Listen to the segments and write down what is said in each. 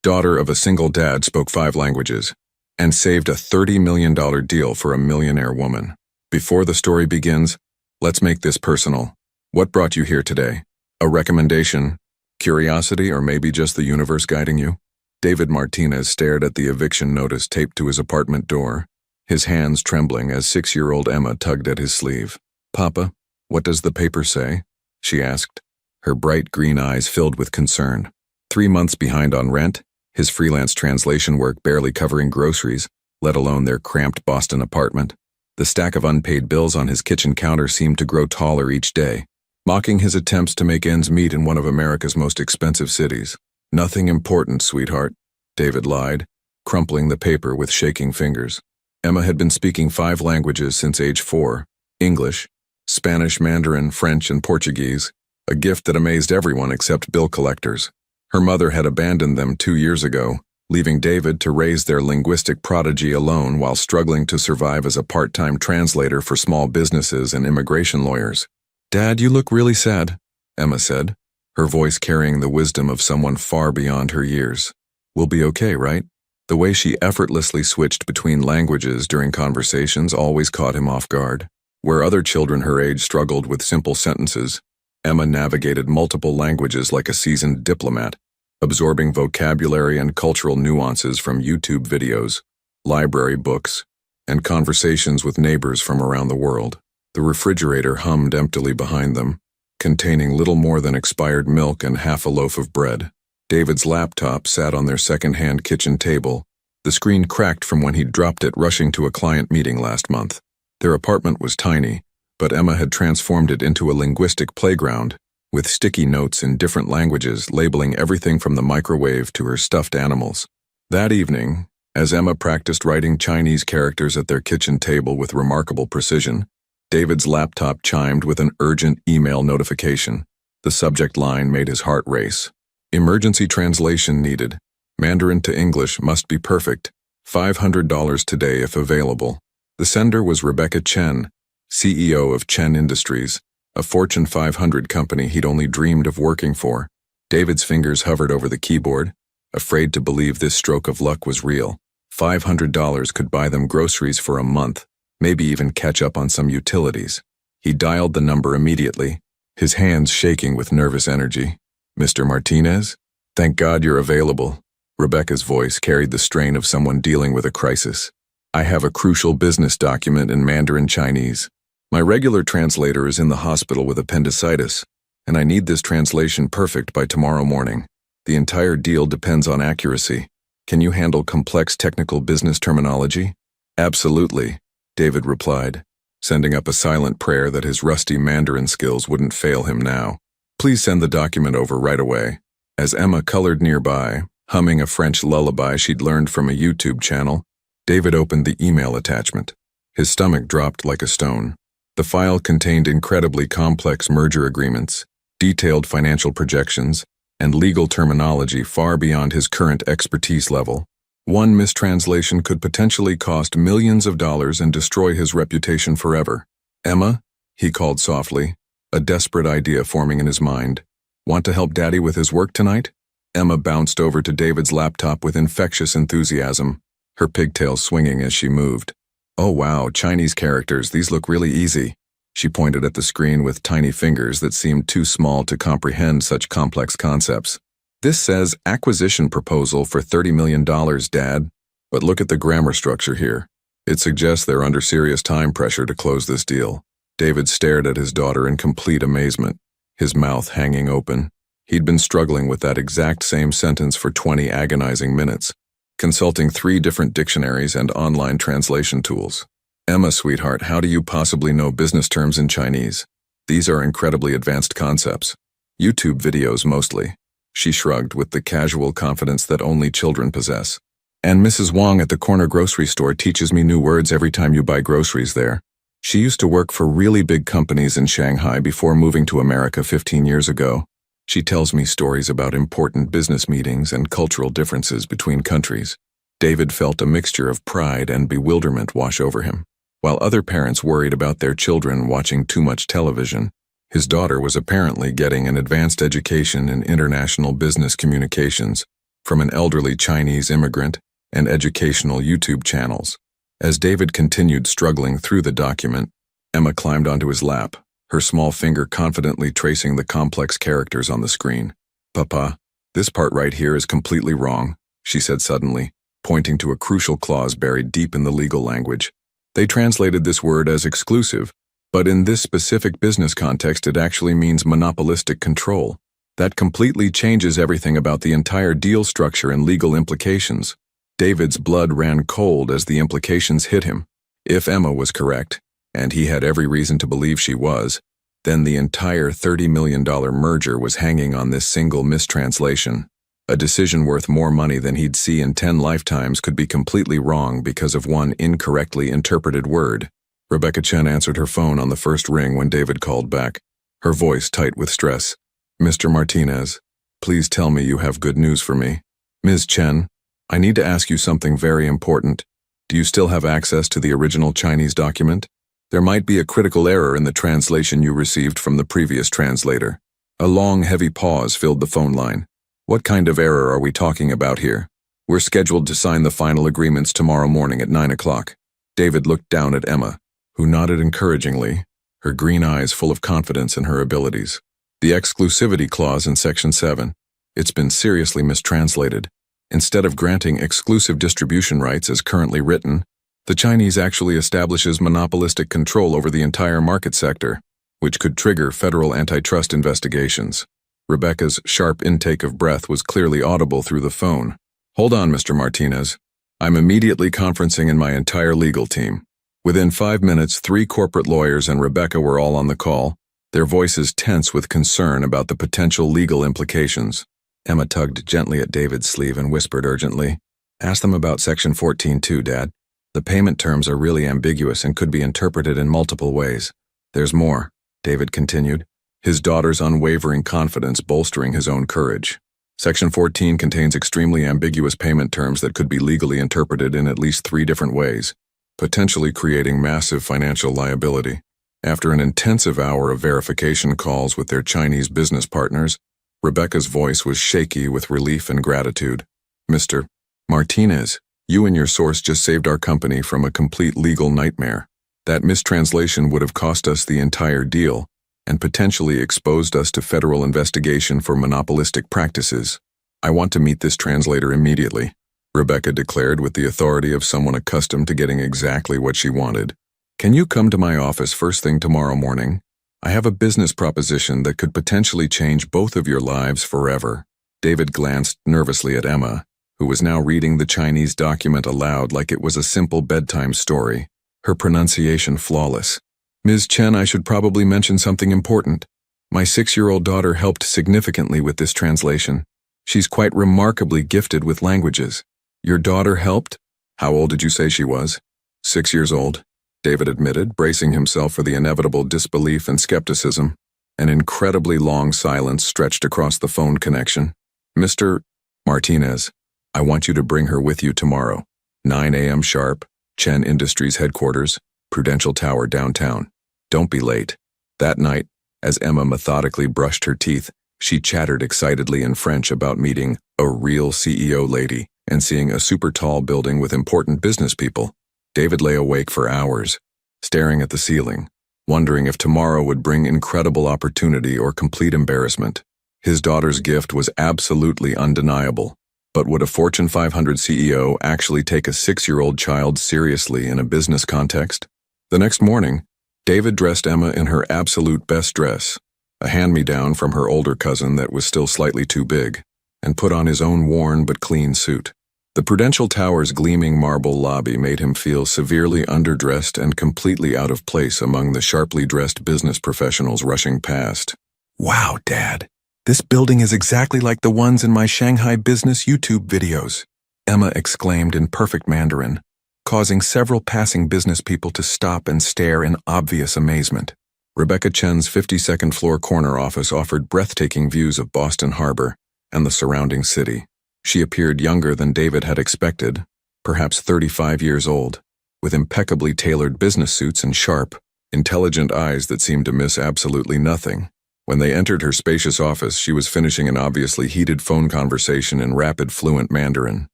daughter of a single dad, spoke 5 languages, and saved a $30 million deal for a millionaire woman. Before the story begins, let's make this personal. What brought you here today? A recommendation, curiosity, or maybe just the universe guiding you? David Martinez stared at the eviction notice taped to his apartment door, his hands trembling as 6-year-old Emma tugged at his sleeve. "Papa, what does the paper say?" she asked, her bright green eyes filled with concern. 3 months behind on rent, his freelance translation work barely covering groceries, let alone their cramped Boston apartment. The stack of unpaid bills on his kitchen counter seemed to grow taller each day, mocking his attempts to make ends meet in one of America's most expensive cities. "Nothing important, sweetheart," David lied, crumpling the paper with shaking fingers. Emma had been speaking 5 languages since age 4, English, Spanish, Mandarin, French, and Portuguese, a gift that amazed everyone except bill collectors. Her mother had abandoned them 2 years ago, leaving David to raise their linguistic prodigy alone while struggling to survive as a part-time translator for small businesses and immigration lawyers. "Dad, you look really sad," Emma said, her voice carrying the wisdom of someone far beyond her years. "We'll be okay, right?" The way she effortlessly switched between languages during conversations always caught him off guard. Where other children her age struggled with simple sentences, Emma navigated multiple languages like a seasoned diplomat, absorbing vocabulary and cultural nuances from YouTube videos, library books, and conversations with neighbors from around the world. The refrigerator hummed emptily behind them, containing little more than expired milk and half a loaf of bread. David's laptop sat on their second-hand kitchen table, the screen cracked from when he'd dropped it rushing to a client meeting last month. Their apartment was tiny, but Emma had transformed it into a linguistic playground, with sticky notes in different languages labeling everything from the microwave to her stuffed animals. That evening, as Emma practiced writing Chinese characters at their kitchen table with remarkable precision, David's laptop chimed with an urgent email notification. The subject line made his heart race. "Emergency translation needed. Mandarin to English must be perfect. $500 today if available." The sender was Rebecca Chen, CEO of Chen Industries, a Fortune 500 company he'd only dreamed of working for. David's fingers hovered over the keyboard, afraid to believe this stroke of luck was real. $500 could buy them groceries for a month, maybe even catch up on some utilities. He dialed the number immediately, his hands shaking with nervous energy. "Mr. Martinez? Thank God you're available." Rebecca's voice carried the strain of someone dealing with a crisis. "I have a crucial business document in Mandarin Chinese. My regular translator is in the hospital with appendicitis, and I need this translation perfect by tomorrow morning. The entire deal depends on accuracy. Can you handle complex technical business terminology?" "Absolutely," David replied, sending up a silent prayer that his rusty Mandarin skills wouldn't fail him now. "Please send the document over right away." As Emma colored nearby, humming a French lullaby she'd learned from a YouTube channel, David opened the email attachment. His stomach dropped like a stone. The file contained incredibly complex merger agreements, detailed financial projections, and legal terminology far beyond his current expertise level. One mistranslation could potentially cost millions of dollars and destroy his reputation forever. "Emma," he called softly, a desperate idea forming in his mind. "Want to help Daddy with his work tonight?" Emma bounced over to David's laptop with infectious enthusiasm, her pigtails swinging as she moved. "Oh wow, Chinese characters, these look really easy." She pointed at the screen with tiny fingers that seemed too small to comprehend such complex concepts. "This says acquisition proposal for $30 million, Dad. But look at the grammar structure here. It suggests they're under serious time pressure to close this deal." David stared at his daughter in complete amazement, his mouth hanging open. He'd been struggling with that exact same sentence for 20 agonizing minutes, consulting 3 different dictionaries and online translation tools. "Emma, sweetheart, how do you possibly know business terms in Chinese? These are incredibly advanced concepts. YouTube videos mostly." She shrugged with the casual confidence that only children possess. "And Mrs. Wong at the corner grocery store teaches me new words every time you buy groceries there. She used to work for really big companies in Shanghai before moving to America 15 years ago. She tells me stories about important business meetings and cultural differences between countries." David felt a mixture of pride and bewilderment wash over him. While other parents worried about their children watching too much television, his daughter was apparently getting an advanced education in international business communications, from an elderly Chinese immigrant, and educational YouTube channels. As David continued struggling through the document, Emma climbed onto his lap, her small finger confidently tracing the complex characters on the screen. "Papa, this part right here is completely wrong," she said suddenly, pointing to a crucial clause buried deep in the legal language. They translated this word as exclusive, but in this specific business context it actually means monopolistic control. That completely changes everything about the entire deal structure and legal implications. David's blood ran cold as the implications hit him. If Emma was correct, and he had every reason to believe she was, then the entire $30 million merger was hanging on this single mistranslation. A decision worth more money than he'd see in 10 lifetimes could be completely wrong because of one incorrectly interpreted word. Rebecca Chen answered her phone on the first ring when David called back, her voice tight with stress. "Mr. Martinez, please tell me you have good news for me." "Ms. Chen, I need to ask you something very important. Do you still have access to the original Chinese document? There might be a critical error in the translation you received from the previous translator." A long, heavy pause filled the phone line. "What kind of error are we talking about here?" "We're scheduled to sign the final agreements tomorrow morning at 9 o'clock. David looked down at Emma, who nodded encouragingly, her green eyes full of confidence in her abilities. "The exclusivity clause in Section 7. It's been seriously mistranslated. Instead of granting exclusive distribution rights as currently written, the Chinese actually establishes monopolistic control over the entire market sector, which could trigger federal antitrust investigations." Rebecca's sharp intake of breath was clearly audible through the phone. "Hold on, Mr. Martinez. I'm immediately conferencing in my entire legal team." Within 5 minutes, 3 corporate lawyers and Rebecca were all on the call, their voices tense with concern about the potential legal implications. Emma tugged gently at David's sleeve and whispered urgently, "Ask them about Section 14 too, Dad. The payment terms are really ambiguous and could be interpreted in multiple ways." "There's more," David continued, his daughter's unwavering confidence bolstering his own courage. "Section 14 contains extremely ambiguous payment terms that could be legally interpreted in at least 3 different ways, potentially creating massive financial liability." After an intensive hour of verification calls with their Chinese business partners, Rebecca's voice was shaky with relief and gratitude. "Mr. Martinez, you and your source just saved our company from a complete legal nightmare. That mistranslation would have cost us the entire deal and potentially exposed us to federal investigation for monopolistic practices. I want to meet this translator immediately," Rebecca declared with the authority of someone accustomed to getting exactly what she wanted. "Can you come to my office first thing tomorrow morning? I have a business proposition that could potentially change both of your lives forever." David glanced nervously at Emma, who was now reading the Chinese document aloud like it was a simple bedtime story, her pronunciation flawless. "Ms. Chen, I should probably mention something important. My 6-year-old daughter helped significantly with this translation. She's quite remarkably gifted with languages." "Your daughter helped? How old did you say she was?" 6 years old, David admitted, bracing himself for the inevitable disbelief and skepticism. An incredibly long silence stretched across the phone connection. "Mr. Martinez, I want you to bring her with you tomorrow, 9 a.m. sharp, Chen Industries headquarters, Prudential Tower downtown. Don't be late." That night, as Emma methodically brushed her teeth, she chattered excitedly in French about meeting a real CEO lady and seeing a super tall building with important business people. David lay awake for hours, staring at the ceiling, wondering if tomorrow would bring incredible opportunity or complete embarrassment. His daughter's gift was absolutely undeniable, but would a Fortune 500 CEO actually take a 6-year-old child seriously in a business context? The next morning, David dressed Emma in her absolute best dress, a hand-me-down from her older cousin that was still slightly too big, and put on his own worn but clean suit. The Prudential Tower's gleaming marble lobby made him feel severely underdressed and completely out of place among the sharply dressed business professionals rushing past. "Wow, Dad, this building is exactly like the ones in my Shanghai business YouTube videos," Emma exclaimed in perfect Mandarin, causing several passing business people to stop and stare in obvious amazement. Rebecca Chen's 52nd floor corner office offered breathtaking views of Boston Harbor and the surrounding city. She appeared younger than David had expected, perhaps 35 years old, with impeccably tailored business suits and sharp, intelligent eyes that seemed to miss absolutely nothing. When they entered her spacious office, she was finishing an obviously heated phone conversation in rapid, fluent Mandarin.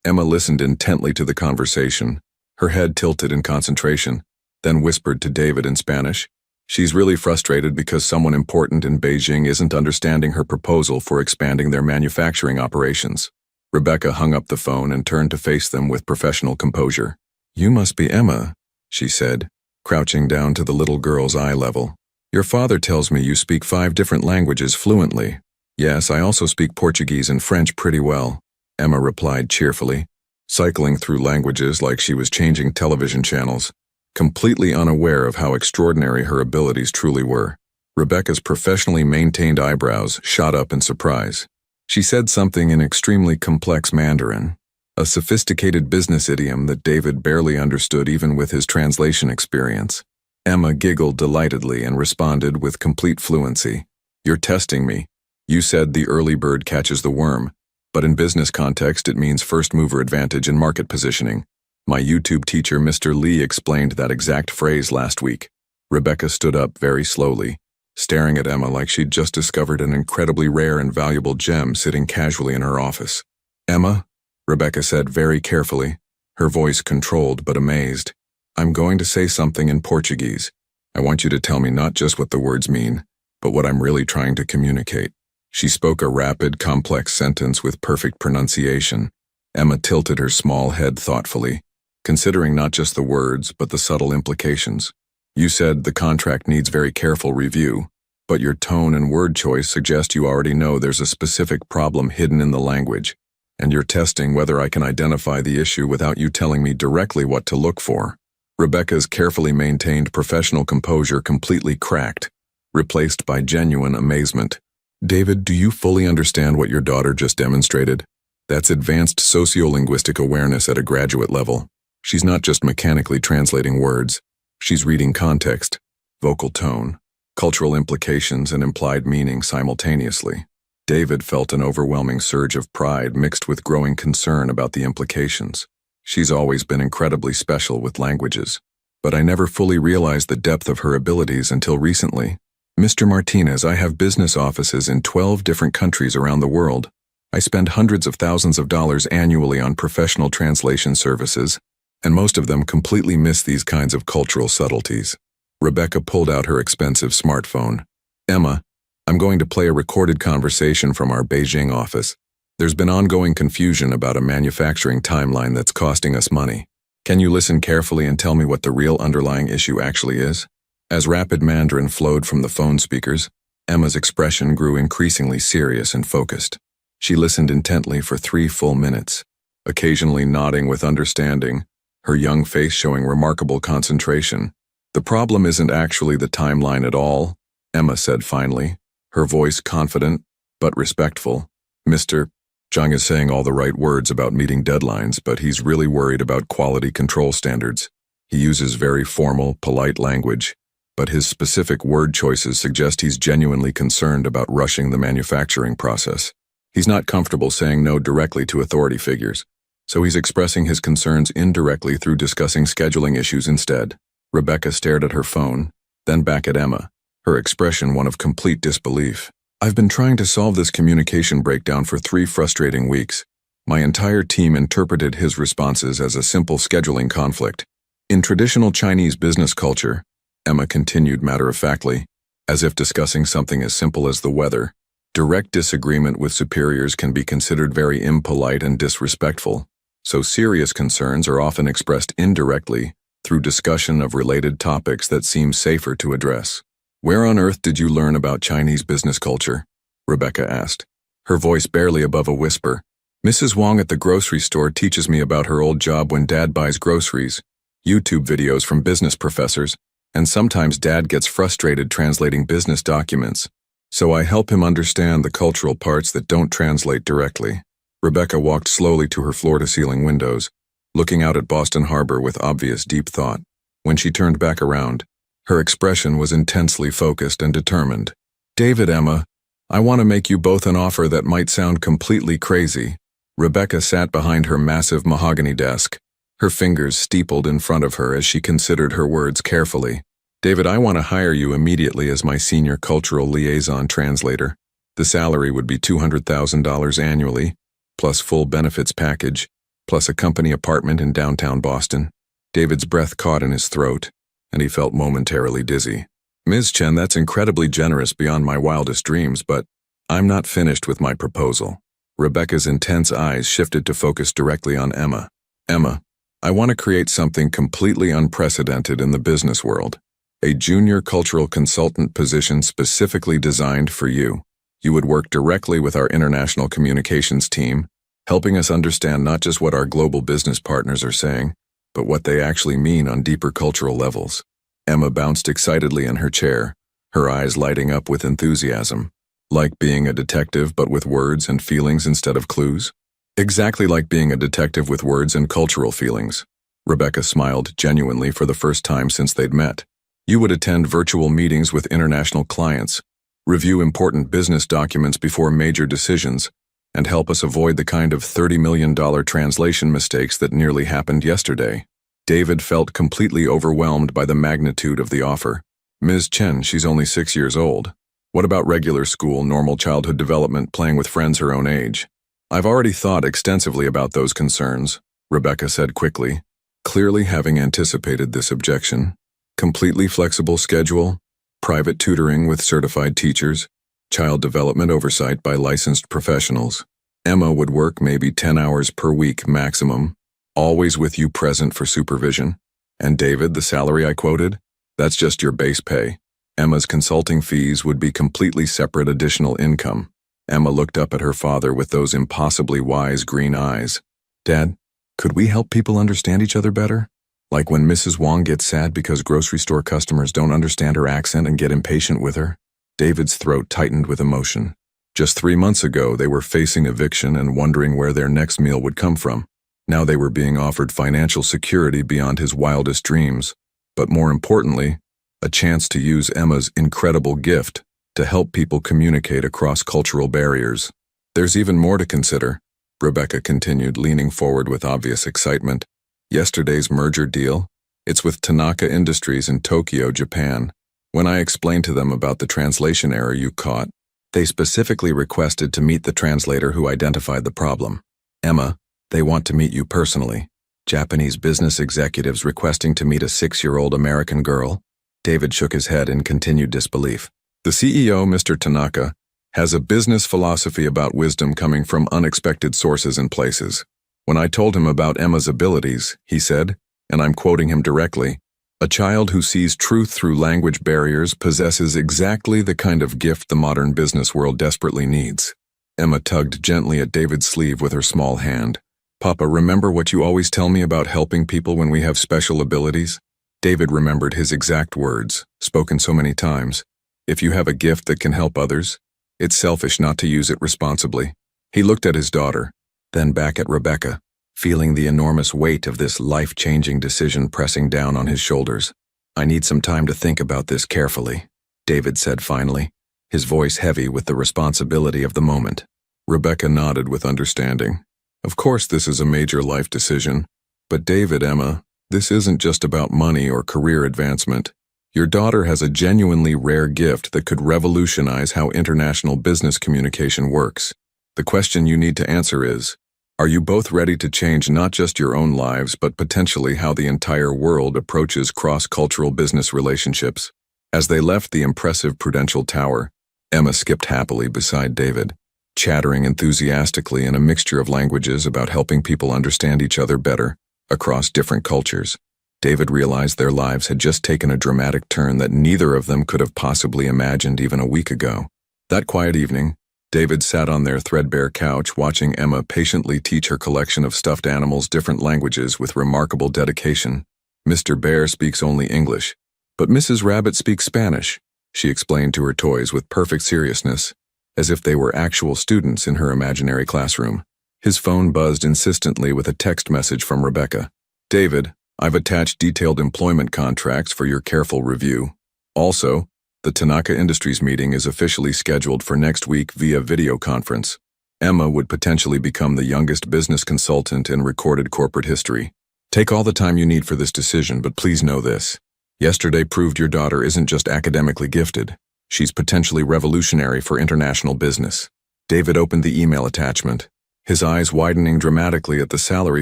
Emma listened intently to the conversation, her head tilted in concentration, then whispered to David in Spanish. She's really frustrated because someone important in Beijing isn't understanding her proposal for expanding their manufacturing operations. Rebecca hung up the phone and turned to face them with professional composure. "You must be Emma," she said, crouching down to the little girl's eye level. "Your father tells me you speak 5 different languages fluently." "Yes, I also speak Portuguese and French pretty well," Emma replied cheerfully, cycling through languages like she was changing television channels, completely unaware of how extraordinary her abilities truly were. Rebecca's professionally maintained eyebrows shot up in surprise. She said something in extremely complex Mandarin, a sophisticated business idiom that David barely understood even with his translation experience. Emma giggled delightedly and responded with complete fluency. "You're testing me. You said the early bird catches the worm, but in business context it means first mover advantage in market positioning. My YouTube teacher Mr. Lee explained that exact phrase last week." Rebecca stood up very slowly, staring at Emma like she'd just discovered an incredibly rare and valuable gem sitting casually in her office. "Emma," Rebecca said very carefully, her voice controlled but amazed, "I'm going to say something in Portuguese. I want you to tell me not just what the words mean, but what I'm really trying to communicate." She spoke a rapid, complex sentence with perfect pronunciation. Emma tilted her small head thoughtfully, considering not just the words, but the subtle implications. "You said the contract needs very careful review, but your tone and word choice suggest you already know there's a specific problem hidden in the language, and you're testing whether I can identify the issue without you telling me directly what to look for." Rebecca's carefully maintained professional composure completely cracked, replaced by genuine amazement. "David, do you fully understand what your daughter just demonstrated? That's advanced sociolinguistic awareness at a graduate level. She's not just mechanically translating words. She's reading context, vocal tone, cultural implications, and implied meaning simultaneously." David felt an overwhelming surge of pride mixed with growing concern about the implications. "She's always been incredibly special with languages, but I never fully realized the depth of her abilities until recently. Mr. Martinez, I have business offices in 12 different countries around the world. I spend hundreds of thousands of dollars annually on professional translation services, and most of them completely miss these kinds of cultural subtleties." Rebecca pulled out her expensive smartphone. "Emma, I'm going to play a recorded conversation from our Beijing office. There's been ongoing confusion about a manufacturing timeline that's costing us money. Can you listen carefully and tell me what the real underlying issue actually is?" As rapid Mandarin flowed from the phone speakers, Emma's expression grew increasingly serious and focused. She listened intently for 3 full minutes, occasionally nodding with understanding, her young face showing remarkable concentration. "The problem isn't actually the timeline at all," Emma said finally, her voice confident but respectful. "Mr. Zhang is saying all the right words about meeting deadlines, but he's really worried about quality control standards. He uses very formal, polite language, but his specific word choices suggest he's genuinely concerned about rushing the manufacturing process. He's not comfortable saying no directly to authority figures, so he's expressing his concerns indirectly through discussing scheduling issues instead." Rebecca stared at her phone, then back at Emma, her expression one of complete disbelief. "I've been trying to solve this communication breakdown for 3 frustrating weeks. My entire team interpreted his responses as a simple scheduling conflict. In traditional Chinese business culture," Emma continued matter-of-factly, as if discussing something as simple as the weather, "direct disagreement with superiors can be considered very impolite and disrespectful, so serious concerns are often expressed indirectly through discussion of related topics that seem safer to address." "Where on earth did you learn about Chinese business culture?" Rebecca asked, her voice barely above a whisper. "Mrs. Wong at the grocery store teaches me about her old job when Dad buys groceries, YouTube videos from business professors, and sometimes Dad gets frustrated translating business documents, so I help him understand the cultural parts that don't translate directly." Rebecca walked slowly to her floor-to-ceiling windows, looking out at Boston Harbor with obvious deep thought. When she turned back around, her expression was intensely focused and determined. "David, Emma, I want to make you both an offer that might sound completely crazy." Rebecca sat behind her massive mahogany desk, her fingers steepled in front of her as she considered her words carefully. David, I want to hire you immediately as my senior cultural liaison translator. The salary would be $200,000 annually, plus full benefits package, plus a company apartment in downtown Boston. David's breath caught in his throat, and he felt momentarily dizzy. Ms. Chen, that's incredibly generous beyond my wildest dreams, but I'm not finished with my proposal. Rebecca's intense eyes shifted to focus directly on Emma. Emma, I want to create something completely unprecedented in the business world. A junior cultural consultant position specifically designed for you. You would work directly with our international communications team, helping us understand not just what our global business partners are saying, but what they actually mean on deeper cultural levels. Emma bounced excitedly in her chair, her eyes lighting up with enthusiasm. Like being a detective but with words and feelings instead of clues? Exactly like being a detective with words and cultural feelings. Rebecca smiled genuinely for the first time since they'd met. You would attend virtual meetings with international clients, review important business documents before major decisions, and help us avoid the kind of $30 million translation mistakes that nearly happened yesterday. David felt completely overwhelmed by the magnitude of the offer. Ms. Chen, she's only 6 years old. What about regular school, normal childhood development, playing with friends her own age? I've already thought extensively about those concerns, Rebecca said quickly, clearly having anticipated this objection. Completely flexible schedule, private tutoring with certified teachers, child development oversight by licensed professionals. Emma would work maybe 10 hours per week maximum, always with you present for supervision. And David, the salary I quoted, that's just your base pay. Emma's consulting fees would be completely separate additional income. Emma looked up at her father with those impossibly wise green eyes. Dad, could we help people understand each other better? Like when Mrs. Wong gets sad because grocery store customers don't understand her accent and get impatient with her? David's throat tightened with emotion. Just 3 months ago, they were facing eviction and wondering where their next meal would come from. Now they were being offered financial security beyond his wildest dreams. But more importantly, a chance to use Emma's incredible gift to help people communicate across cultural barriers. There's even more to consider, Rebecca continued, leaning forward with obvious excitement. Yesterday's merger deal, it's with Tanaka Industries in Tokyo, Japan. When I explained to them about the translation error you caught, they specifically requested to meet the translator who identified the problem. Emma, they want to meet you personally. Japanese business executives requesting to meet a 6-year-old American girl. David shook his head in continued disbelief. The CEO, Mr. Tanaka, has a business philosophy about wisdom coming from unexpected sources and places. When I told him about Emma's abilities, he said, and I'm quoting him directly, "A child who sees truth through language barriers possesses exactly the kind of gift the modern business world desperately needs." Emma tugged gently at David's sleeve with her small hand. "Papa, remember what you always tell me about helping people when we have special abilities?" David remembered his exact words, spoken so many times. If you have a gift that can help others, it's selfish not to use it responsibly. He looked at his daughter, then back at Rebecca, feeling the enormous weight of this life-changing decision pressing down on his shoulders. "I need some time to think about this carefully," David said finally, his voice heavy with the responsibility of the moment. Rebecca nodded with understanding. "Of course this is a major life decision, but David, Emma, this isn't just about money or career advancement. Your daughter has a genuinely rare gift that could revolutionize how international business communication works. The question you need to answer is, are you both ready to change not just your own lives, but potentially how the entire world approaches cross-cultural business relationships?" As they left the impressive Prudential Tower, Emma skipped happily beside David, chattering enthusiastically in a mixture of languages about helping people understand each other better across different cultures. David realized their lives had just taken a dramatic turn that neither of them could have possibly imagined even a week ago. That quiet evening, David sat on their threadbare couch watching Emma patiently teach her collection of stuffed animals different languages with remarkable dedication. "Mr. Bear speaks only English, but Mrs. Rabbit speaks Spanish," she explained to her toys with perfect seriousness, as if they were actual students in her imaginary classroom. His phone buzzed insistently with a text message from Rebecca. "David, I've attached detailed employment contracts for your careful review. Also, the Tanaka Industries meeting is officially scheduled for next week via video conference. Emma would potentially become the youngest business consultant in recorded corporate history. Take all the time you need for this decision, but please know this. Yesterday proved your daughter isn't just academically gifted. She's potentially revolutionary for international business. David opened the email attachment, his eyes widening dramatically at the salary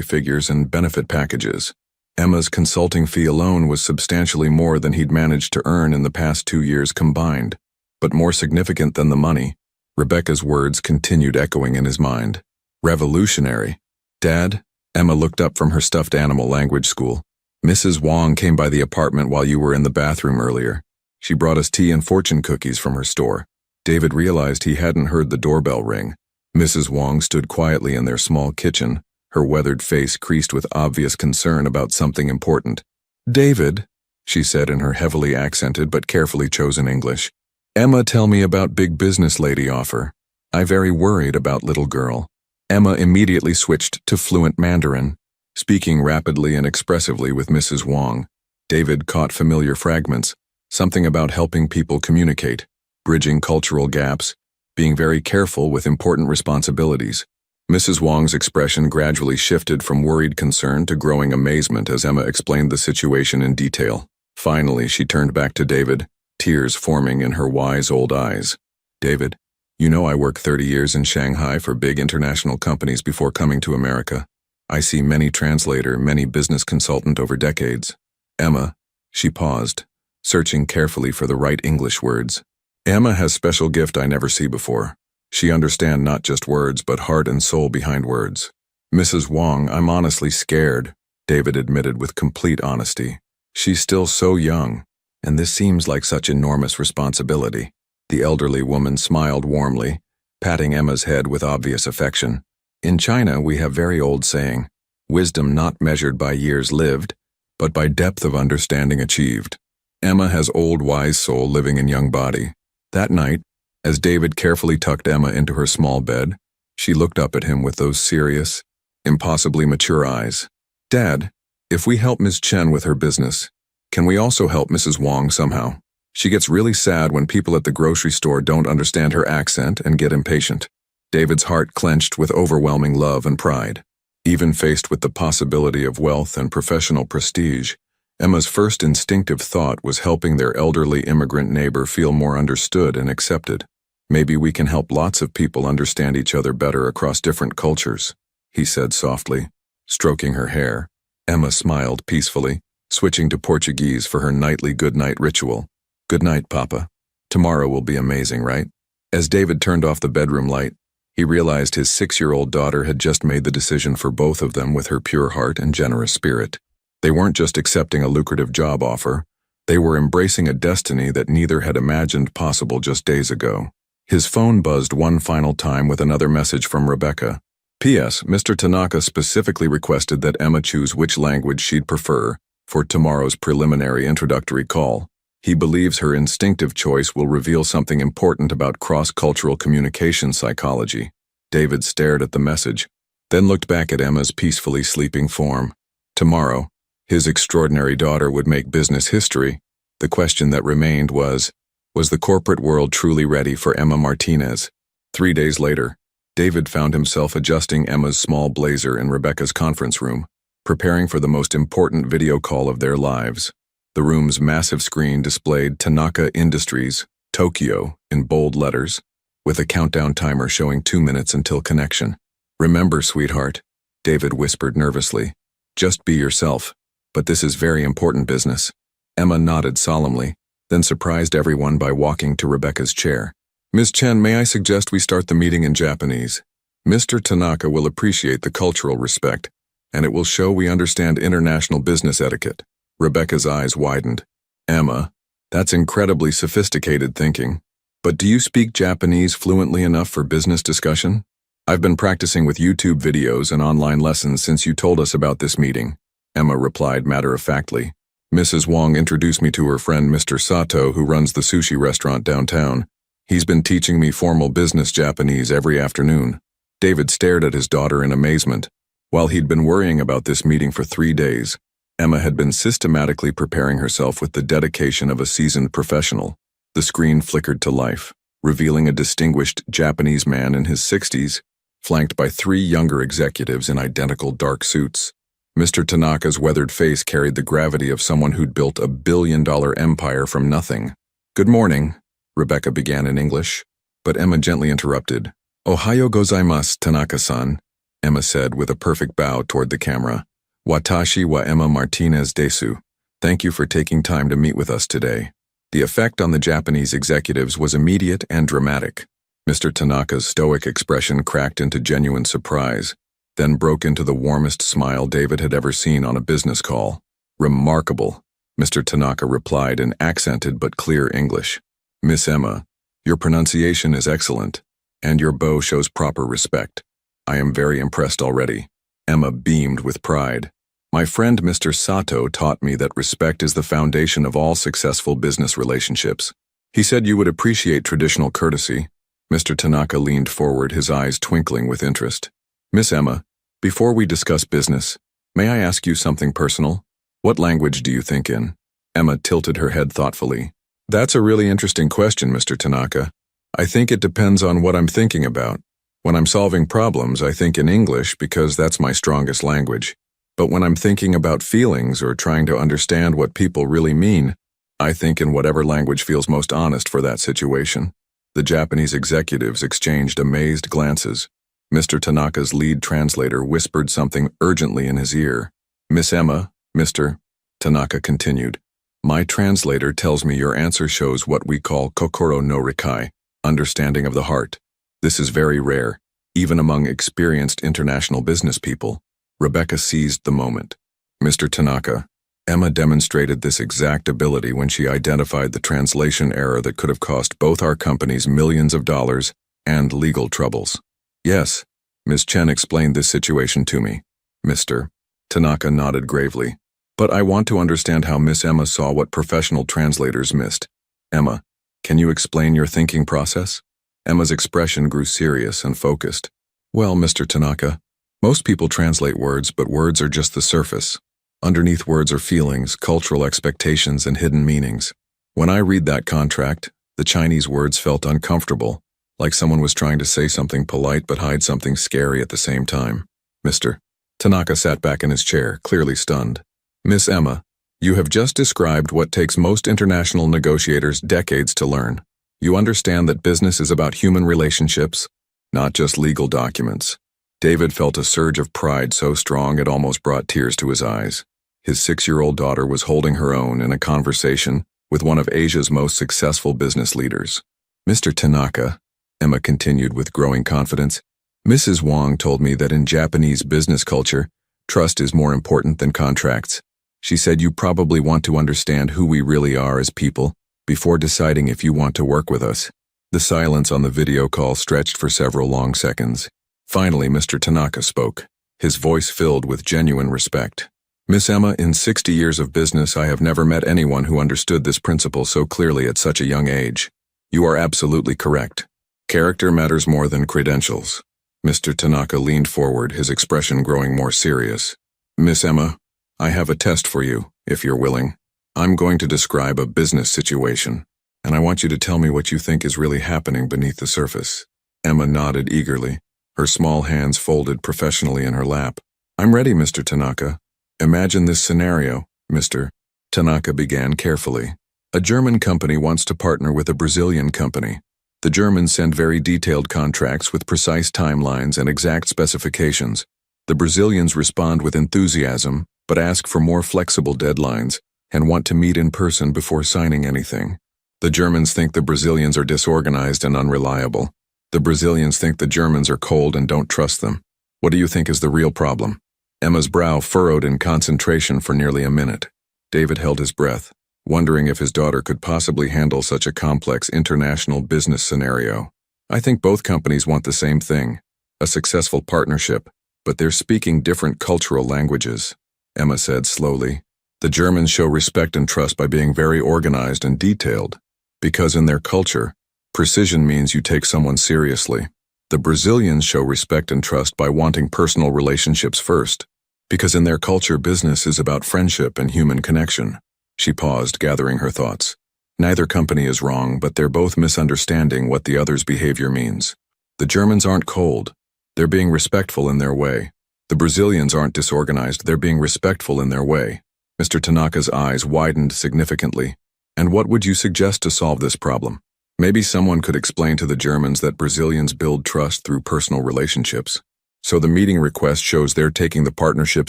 figures and benefit packages. Emma's consulting fee alone was substantially more than he'd managed to earn in the past 2 years combined. But more significant than the money, Rebecca's words continued echoing in his mind. Revolutionary. Dad? Emma looked up from her stuffed animal language school. Mrs. Wong came by the apartment while you were in the bathroom earlier. She brought us tea and fortune cookies from her store. David realized he hadn't heard the doorbell ring. Mrs. Wong stood quietly in their small kitchen, her weathered face creased with obvious concern about something important. David, she said in her heavily accented but carefully chosen English. Emma, tell me about big business lady offer. I very worried about little girl. Emma immediately switched to fluent Mandarin. Speaking rapidly and expressively with Mrs. Wong, David caught familiar fragments, something about helping people communicate, bridging cultural gaps, being very careful with important responsibilities. Mrs. Wong's expression gradually shifted from worried concern to growing amazement as Emma explained the situation in detail. Finally, she turned back to David, tears forming in her wise old eyes. David, you know I worked 30 years in Shanghai for big international companies before coming to America. I see many translator, many business consultant over decades. Emma, she paused, searching carefully for the right English words. Emma has special gift I never see before. She understand not just words but heart and soul behind words. Mrs. Wong, I'm honestly scared, David admitted with complete honesty. She's still so young, and this seems like such enormous responsibility. The elderly woman smiled warmly, patting Emma's head with obvious affection. In China, we have very old saying, wisdom not measured by years lived, but by depth of understanding achieved. Emma has old wise soul living in young body. That night, as David carefully tucked Emma into her small bed, she looked up at him with those serious, impossibly mature eyes. Dad, if we help Ms. Chen with her business, can we also help Mrs. Wong somehow? She gets really sad when people at the grocery store don't understand her accent and get impatient. David's heart clenched with overwhelming love and pride. Even faced with the possibility of wealth and professional prestige, Emma's first instinctive thought was helping their elderly immigrant neighbor feel more understood and accepted. Maybe we can help lots of people understand each other better across different cultures, he said softly, stroking her hair. Emma smiled peacefully, switching to Portuguese for her nightly good-night ritual. Good night, Papa. Tomorrow will be amazing, right? As David turned off the bedroom light, he realized his 6-year-old daughter had just made the decision for both of them with her pure heart and generous spirit. They weren't just accepting a lucrative job offer, they were embracing a destiny that neither had imagined possible just days ago. His phone buzzed one final time with another message from Rebecca. P.S. Mr. Tanaka specifically requested that Emma choose which language she'd prefer for tomorrow's preliminary introductory call. He believes her instinctive choice will reveal something important about cross-cultural communication psychology. David stared at the message, then looked back at Emma's peacefully sleeping form. Tomorrow, his extraordinary daughter would make business history. The question that remained was the corporate world truly ready for Emma Martinez? 3 days later, David found himself adjusting Emma's small blazer in Rebecca's conference room, preparing for the most important video call of their lives. The room's massive screen displayed Tanaka Industries, Tokyo, in bold letters, with a countdown timer showing 2 minutes until connection. Remember, sweetheart, David whispered nervously. Just be yourself, but this is very important business. Emma nodded solemnly, then surprised everyone by walking to Rebecca's chair. Ms. Chen, may I suggest we start the meeting in Japanese? Mr. Tanaka will appreciate the cultural respect, and it will show we understand international business etiquette. Rebecca's eyes widened. Emma, that's incredibly sophisticated thinking. But do you speak Japanese fluently enough for business discussion? I've been practicing with YouTube videos and online lessons since you told us about this meeting, Emma replied matter-of-factly. Mrs. Wong introduced me to her friend Mr. Sato, who runs the sushi restaurant downtown. He's been teaching me formal business Japanese every afternoon. David stared at his daughter in amazement. While he'd been worrying about this meeting for 3 days, Emma had been systematically preparing herself with the dedication of a seasoned professional. The screen flickered to life, revealing a distinguished Japanese man in his 60s, flanked by 3 younger executives in identical dark suits. Mr. Tanaka's weathered face carried the gravity of someone who'd built a billion-dollar empire from nothing. "Good morning," Rebecca began in English, but Emma gently interrupted. "Ohayo gozaimasu, Tanaka-san," Emma said with a perfect bow toward the camera. "Watashi wa Emma Martinez desu. Thank you for taking time to meet with us today." The effect on the Japanese executives was immediate and dramatic. Mr. Tanaka's stoic expression cracked into genuine surprise, then broke into the warmest smile David had ever seen on a business call. "Remarkable," Mr. Tanaka replied in accented but clear English. "Miss Emma, your pronunciation is excellent, and your bow shows proper respect. I am very impressed already." Emma beamed with pride. "My friend Mr. Sato taught me that respect is the foundation of all successful business relationships. He said you would appreciate traditional courtesy." Mr. Tanaka leaned forward, his eyes twinkling with interest. "Miss Emma, before we discuss business, may I ask you something personal? What language do you think in?" Emma tilted her head thoughtfully. "That's a really interesting question, Mr. Tanaka. I think it depends on what I'm thinking about. When I'm solving problems, I think in English because that's my strongest language. But when I'm thinking about feelings or trying to understand what people really mean, I think in whatever language feels most honest for that situation." The Japanese executives exchanged amazed glances. Mr. Tanaka's lead translator whispered something urgently in his ear. "Miss Emma, Mr. Tanaka continued, "My translator tells me your answer shows what we call kokoro no rikai, understanding of the heart. This is very rare, even among experienced international business people." Rebecca seized the moment. "Mr. Tanaka, Emma demonstrated this exact ability when she identified the translation error that could have cost both our companies millions of dollars and legal troubles." "Yes, Ms. Chen explained this situation to me." Mr. Tanaka nodded gravely. "But I want to understand how Miss Emma saw what professional translators missed. Emma, can you explain your thinking process?" Emma's expression grew serious and focused. "Well, Mr. Tanaka, most people translate words, but words are just the surface. Underneath words are feelings, cultural expectations, and hidden meanings. When I read that contract, the Chinese words felt uncomfortable, like someone was trying to say something polite but hide something scary at the same time." Mr. Tanaka sat back in his chair, clearly stunned. "Miss Emma, you have just described what takes most international negotiators decades to learn. You understand that business is about human relationships, not just legal documents." David felt a surge of pride so strong it almost brought tears to his eyes. His 6-year-old daughter was holding her own in a conversation with one of Asia's most successful business leaders. "Mr. Tanaka," Emma continued with growing confidence, "Mrs. Wong told me that in Japanese business culture, trust is more important than contracts. She said you probably want to understand who we really are as people before deciding if you want to work with us." The silence on the video call stretched for several long seconds. Finally, Mr. Tanaka spoke, his voice filled with genuine respect. "Miss Emma, in 60 years of business, I have never met anyone who understood this principle so clearly at such a young age. You are absolutely correct. Character matters more than credentials." Mr. Tanaka leaned forward, his expression growing more serious. "Miss Emma, I have a test for you, if you're willing. I'm going to describe a business situation, and I want you to tell me what you think is really happening beneath the surface." Emma nodded eagerly, her small hands folded professionally in her lap. "I'm ready, Mr. Tanaka. Imagine this scenario," Mr. Tanaka began carefully. "A German company wants to partner with a Brazilian company. The Germans send very detailed contracts with precise timelines and exact specifications. The Brazilians respond with enthusiasm, but ask for more flexible deadlines and want to meet in person before signing anything. The Germans think the Brazilians are disorganized and unreliable. The Brazilians think the Germans are cold and don't trust them. What do you think is the real problem?" Emma's brow furrowed in concentration for nearly a minute. David held his breath, wondering if his daughter could possibly handle such a complex international business scenario. "I think both companies want the same thing, a successful partnership, but they're speaking different cultural languages," Emma said slowly. "The Germans show respect and trust by being very organized and detailed, because in their culture, precision means you take someone seriously. The Brazilians show respect and trust by wanting personal relationships first, because in their culture business is about friendship and human connection." She paused, gathering her thoughts. "Neither company is wrong, but they're both misunderstanding what the other's behavior means. The Germans aren't cold. They're being respectful in their way. The Brazilians aren't disorganized, they're being respectful in their way. Mr. Tanaka's eyes widened significantly. And what would you suggest to solve this problem? Maybe someone could explain to the Germans that Brazilians build trust through personal relationships. So the meeting request shows they're taking the partnership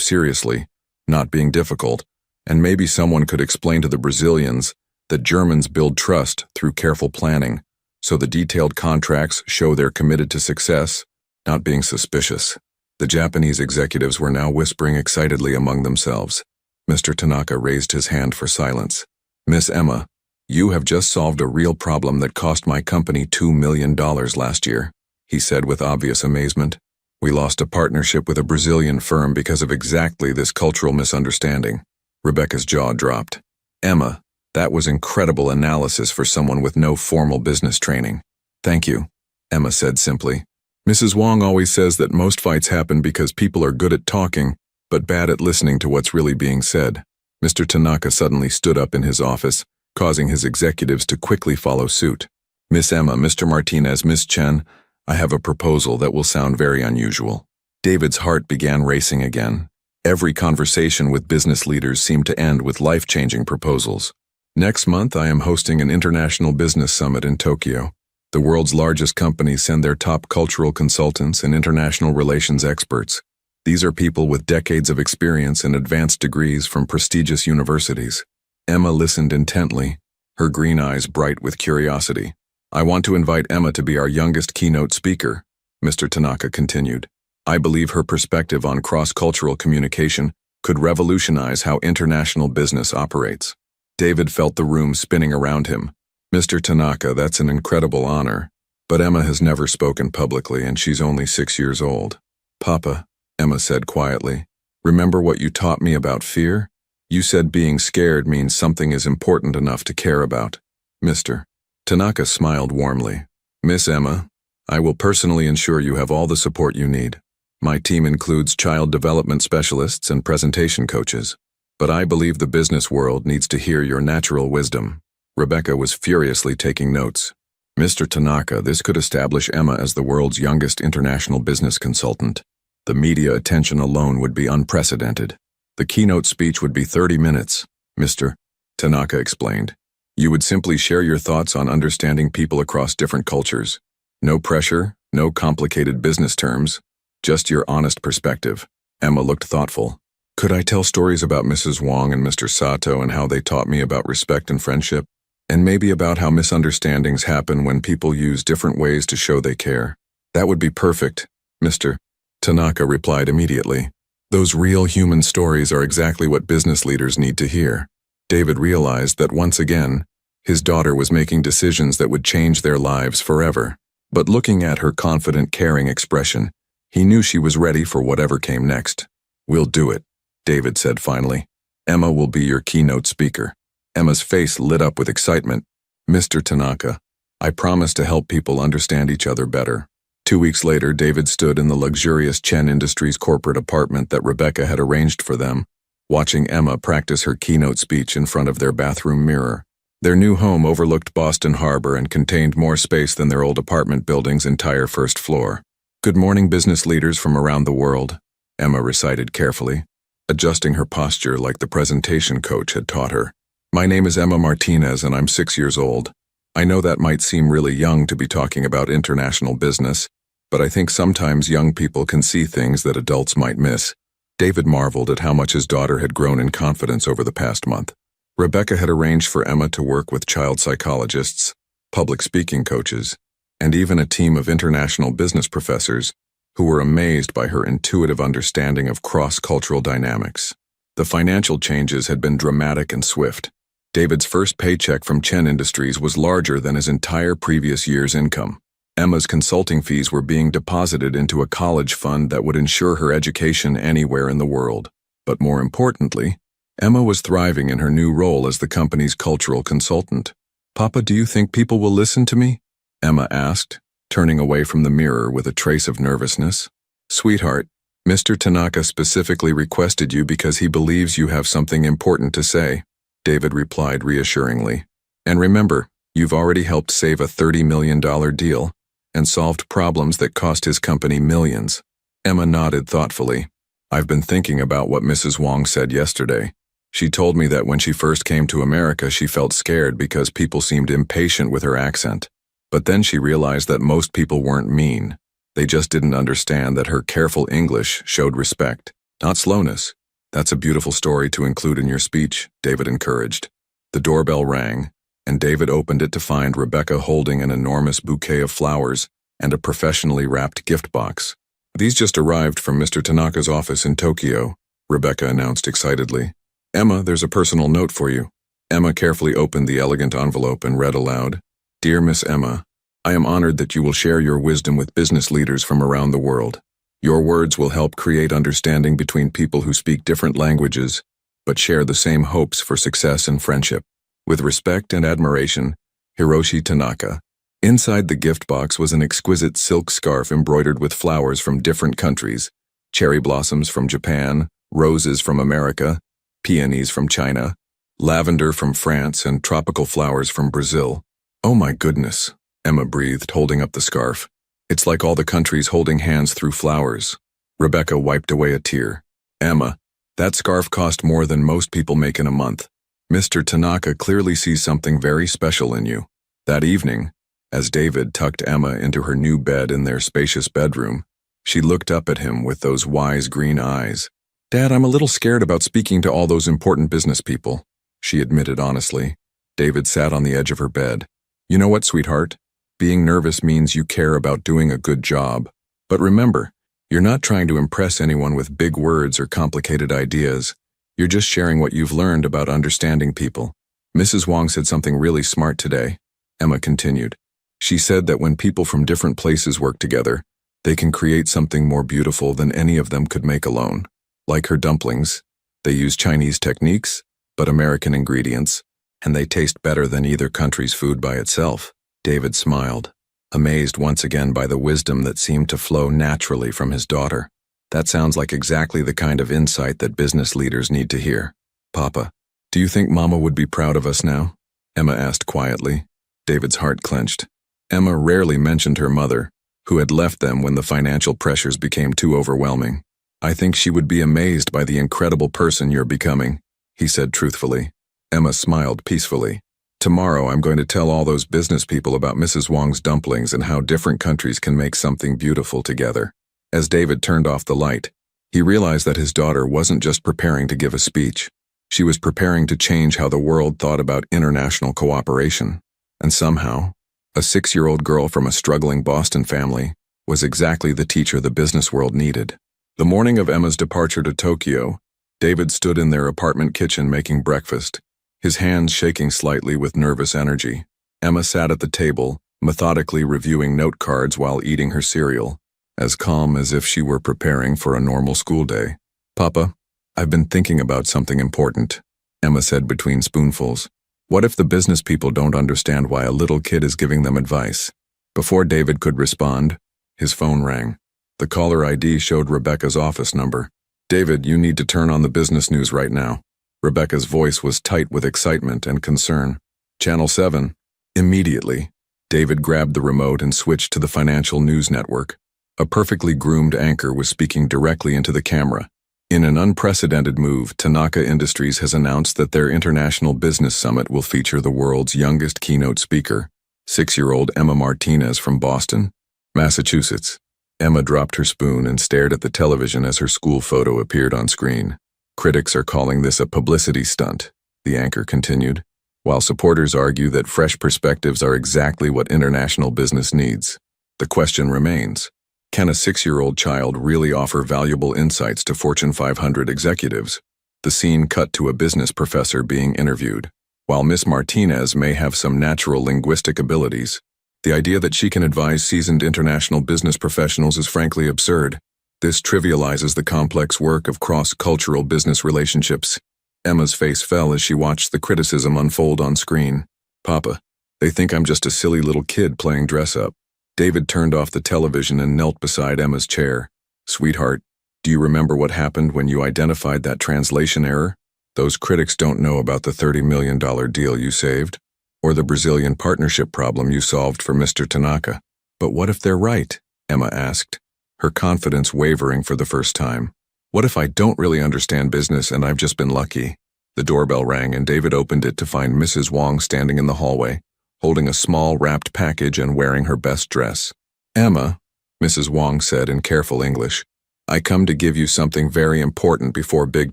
seriously, not being difficult. And maybe someone could explain to the Brazilians that Germans build trust through careful planning, so the detailed contracts show they're committed to success, not being suspicious. The Japanese executives were now whispering excitedly among themselves. Mr. Tanaka raised his hand for silence. Miss Emma, you have just solved a real problem that cost my company $2 million last year, he said with obvious amazement. We lost a partnership with a Brazilian firm because of exactly this cultural misunderstanding. Rebecca's jaw dropped. Emma, that was incredible analysis for someone with no formal business training. Thank you, Emma said simply. Mrs. Wong always says that most fights happen because people are good at talking, but bad at listening to what's really being said. Mr. Tanaka suddenly stood up in his office, causing his executives to quickly follow suit. Miss Emma, Mr. Martinez, Miss Chen, I have a proposal that will sound very unusual. David's heart began racing again. Every conversation with business leaders seemed to end with life-changing proposals. Next month, I am hosting an international business summit in Tokyo. The world's largest companies send their top cultural consultants and international relations experts. These are people with decades of experience and advanced degrees from prestigious universities. Emma listened intently, her green eyes bright with curiosity. I want to invite Emma to be our youngest keynote speaker, Mr. Tanaka continued. I believe her perspective on cross-cultural communication could revolutionize how international business operates. David felt the room spinning around him. Mr. Tanaka, that's an incredible honor. But Emma has never spoken publicly and she's only 6 years old. Papa, Emma said quietly, remember what you taught me about fear? You said being scared means something is important enough to care about. Mr. Tanaka smiled warmly. Miss Emma, I will personally ensure you have all the support you need. My team includes child development specialists and presentation coaches. But I believe the business world needs to hear your natural wisdom. Rebecca was furiously taking notes. Mr. Tanaka, this could establish Emma as the world's youngest international business consultant. The media attention alone would be unprecedented. The keynote speech would be 30 minutes, Mr. Tanaka explained. You would simply share your thoughts on understanding people across different cultures. No pressure, no complicated business terms, just your honest perspective. Emma looked thoughtful. Could I tell stories about Mrs. Wong and Mr. Sato and how they taught me about respect and friendship? And maybe about how misunderstandings happen when people use different ways to show they care. That would be perfect, Mr. Tanaka replied immediately. Those real human stories are exactly what business leaders need to hear. David realized that once again, his daughter was making decisions that would change their lives forever. But looking at her confident, caring expression, he knew she was ready for whatever came next. We'll do it, David said finally. Emma will be your keynote speaker. Emma's face lit up with excitement. Mr. Tanaka, I promise to help people understand each other better. 2 weeks later, David stood in the luxurious Chen Industries corporate apartment that Rebecca had arranged for them, watching Emma practice her keynote speech in front of their bathroom mirror. Their new home overlooked Boston Harbor and contained more space than their old apartment building's entire first floor. Good morning, business leaders from around the world, Emma recited carefully, adjusting her posture like the presentation coach had taught her. My name is Emma Martinez and I'm 6 years old. I know that might seem really young to be talking about international business, but I think sometimes young people can see things that adults might miss. David marveled at how much his daughter had grown in confidence over the past month. Rebecca had arranged for Emma to work with child psychologists, public speaking coaches, and even a team of international business professors who were amazed by her intuitive understanding of cross-cultural dynamics. The financial changes had been dramatic and swift. David's first paycheck from Chen Industries was larger than his entire previous year's income. Emma's consulting fees were being deposited into a college fund that would ensure her education anywhere in the world. But more importantly, Emma was thriving in her new role as the company's cultural consultant. Papa, do you think people will listen to me? Emma asked, turning away from the mirror with a trace of nervousness. Sweetheart, Mr. Tanaka specifically requested you because he believes you have something important to say, David replied reassuringly. And remember, you've already helped save a $30 million deal and solved problems that cost his company millions. Emma nodded thoughtfully. I've been thinking about what Mrs. Wong said yesterday. She told me that when she first came to America, she felt scared because people seemed impatient with her accent. But then she realized that most people weren't mean. They just didn't understand that her careful English showed respect, not slowness. That's a beautiful story to include in your speech, David encouraged. The doorbell rang, and David opened it to find Rebecca holding an enormous bouquet of flowers and a professionally wrapped gift box. These just arrived from Mr. Tanaka's office in Tokyo, Rebecca announced excitedly. Emma, there's a personal note for you. Emma carefully opened the elegant envelope and read aloud. Dear Miss Emma, I am honored that you will share your wisdom with business leaders from around the world. Your words will help create understanding between people who speak different languages, but share the same hopes for success and friendship. With respect and admiration, Hiroshi Tanaka. Inside the gift box was an exquisite silk scarf embroidered with flowers from different countries, cherry blossoms from Japan, roses from America, peonies from China, lavender from France, and tropical flowers from Brazil. Oh my goodness, Emma breathed, holding up the scarf. It's like all the countries holding hands through flowers. Rebecca wiped away a tear. Emma, that scarf cost more than most people make in a month. Mr. Tanaka clearly sees something very special in you. That evening, as David tucked Emma into her new bed in their spacious bedroom, she looked up at him with those wise green eyes. Dad, I'm a little scared about speaking to all those important business people, she admitted honestly. David sat on the edge of her bed. You know what, sweetheart? Being nervous means you care about doing a good job. But remember, you're not trying to impress anyone with big words or complicated ideas. You're just sharing what you've learned about understanding people. Mrs. Wong said something really smart today, Emma continued. She said that when people from different places work together, they can create something more beautiful than any of them could make alone. Like her dumplings, they use Chinese techniques, but American ingredients, and they taste better than either country's food by itself. David smiled, amazed once again by the wisdom that seemed to flow naturally from his daughter. That sounds like exactly the kind of insight that business leaders need to hear. Papa, do you think Mama would be proud of us now? Emma asked quietly. David's heart clenched. Emma rarely mentioned her mother, who had left them when the financial pressures became too overwhelming. I think she would be amazed by the incredible person you're becoming, he said truthfully. Emma smiled peacefully. Tomorrow I'm going to tell all those business people about Mrs. Wong's dumplings and how different countries can make something beautiful together. As David turned off the light, he realized that his daughter wasn't just preparing to give a speech. She was preparing to change how the world thought about international cooperation. And somehow, a 6-year-old girl from a struggling Boston family was exactly the teacher the business world needed. The morning of Emma's departure to Tokyo, David stood in their apartment kitchen making breakfast, his hands shaking slightly with nervous energy. Emma sat at the table, methodically reviewing note cards while eating her cereal, as calm as if she were preparing for a normal school day. Papa, I've been thinking about something important, Emma said between spoonfuls. What if the business people don't understand why a little kid is giving them advice? Before David could respond, his phone rang. The caller ID showed Rebecca's office number. David, you need to turn on the business news right now. Rebecca's voice was tight with excitement and concern. Channel 7. Immediately, David grabbed the remote and switched to the financial news network. A perfectly groomed anchor was speaking directly into the camera. In an unprecedented move, Tanaka Industries has announced that their International Business Summit will feature the world's youngest keynote speaker, 6-year-old Emma Martinez from Boston, Massachusetts. Emma dropped her spoon and stared at the television as her school photo appeared on screen. Critics are calling this a publicity stunt, the anchor continued, while supporters argue that fresh perspectives are exactly what international business needs. The question remains, can a 6-year-old child really offer valuable insights to Fortune 500 executives? The scene cut to a business professor being interviewed. While Miss Martinez may have some natural linguistic abilities, the idea that she can advise seasoned international business professionals is frankly absurd. This trivializes the complex work of cross-cultural business relationships. Emma's face fell as she watched the criticism unfold on screen. Papa, they think I'm just a silly little kid playing dress-up. David turned off the television and knelt beside Emma's chair. Sweetheart, do you remember what happened when you identified that translation error? Those critics don't know about the $30 million deal you saved, or the Brazilian partnership problem you solved for Mr. Tanaka. But what if they're right? Emma asked, her confidence wavering for the first time. What if I don't really understand business and I've just been lucky? The doorbell rang and David opened it to find Mrs. Wong standing in the hallway, holding a small wrapped package and wearing her best dress. "Emma," Mrs. Wong said in careful English, "I come to give you something very important before big